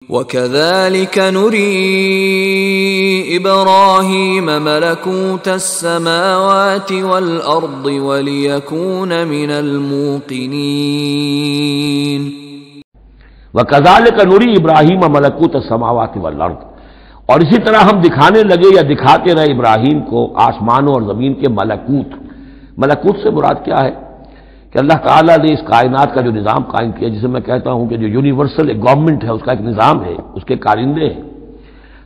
وَكَذَلِكَ نُرِي إِبْرَاهِيمَ مَلَكُوتَ السَّمَاوَاتِ وَالْأَرْضِ وَلِيَكُونَ مِنَ الْمُوقِنِينَ وَكَذَلِكَ نُرِي إِبْرَاهِيمَ مَلَكُوتَ السَّمَاوَاتِ وَالْأَرْضِ، اور اسی طرح ہم دکھانے لگے یا دکھاتے رہے ابراہیم کو آسمانوں اور زمین کے ملکوت۔ ملکوت سے مراد کیا ہے کہ اللہ تعالیٰ نے اس کائنات کا جو نظام قائم کیا، جسے میں کہتا ہوں کہ جو یونیورسل ایک گورنمنٹ ہے، اس کا ایک نظام ہے، اس کے کارندے ہیں،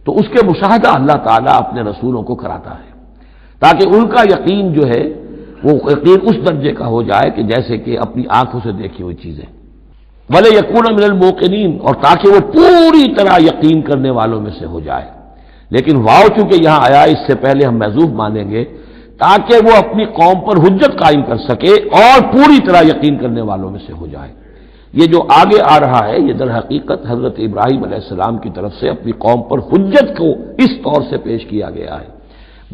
تو اس کے مشاہدہ اللہ تعالیٰ اپنے رسولوں کو کراتا ہے تاکہ ان کا یقین جو ہے وہ یقین اس درجے کا ہو جائے کہ جیسے کہ اپنی آنکھوں سے دیکھی ہوئی چیزیں، وَلِيَكُونَ مِنَ الْمُوقِنِينَ، اور تاکہ وہ پوری طرح یقین کرنے والوں میں سے ہو جائے۔ لیکن واو چونکہ یہاں آیا، اس سے پہلے ہم محذوف مانیں گے تاکہ وہ اپنی قوم پر حجت قائم کر سکے اور پوری طرح یقین کرنے والوں میں سے ہو جائے۔ یہ جو آگے آ رہا ہے یہ در حقیقت حضرت ابراہیم علیہ السلام کی طرف سے اپنی قوم پر حجت کو اس طور سے پیش کیا گیا ہے۔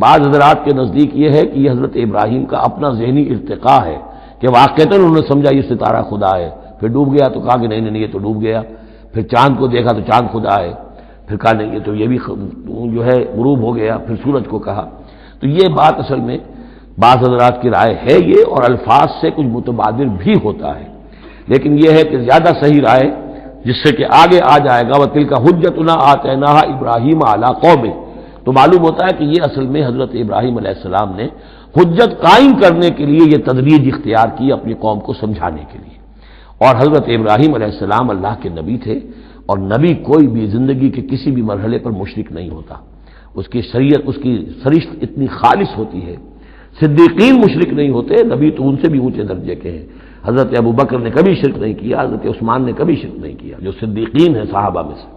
بعض حضرات کے نزدیک یہ ہے کہ یہ حضرت ابراہیم کا اپنا ذہنی ارتقاء ہے کہ واقعتاً انہوں نے سمجھا یہ ستارہ خدا ہے، پھر ڈوب گیا تو کہا کہ نہیں یہ تو ڈوب گیا، پھر چاند کو دیکھا تو چاند خدا ہے، پھر کہا نہیں یہ تو یہ بھی جو ہے غروب ہو گیا، پھر سورج کو کہا۔ تو یہ بات اصل میں بعض حضرات کی رائے ہے یہ، اور الفاظ سے کچھ متبادر بھی ہوتا ہے، لیکن یہ ہے کہ زیادہ صحیح رائے جس سے کہ آگے آ جائے گا وَتِلْكَ حُجَّتُنَا آتَيْنَاهَا إِبْرَاهِيمَ عَلَىٰ قَوْمِهِ، تو معلوم ہوتا ہے کہ یہ اصل میں حضرت ابراہیم علیہ السلام نے حجت قائم کرنے کے لیے یہ تدریج اختیار کی اپنی قوم کو سمجھانے کے لیے۔ اور حضرت ابراہیم علیہ السلام اللہ کے نبی تھے، اور نبی کوئی بھی زندگی کے کسی بھی مرحلے پر مشرک نہیں ہوتا، اس کی شریعت، اس کی سرشت اتنی خالص ہوتی ہے۔ صدیقین مشرک نہیں ہوتے، نبی تو ان سے بھی اونچے درجے کے ہیں۔ حضرت ابو بکر نے کبھی شرک نہیں کیا، حضرت عثمان نے کبھی شرک نہیں کیا، جو صدیقین ہیں صحابہ میں سے۔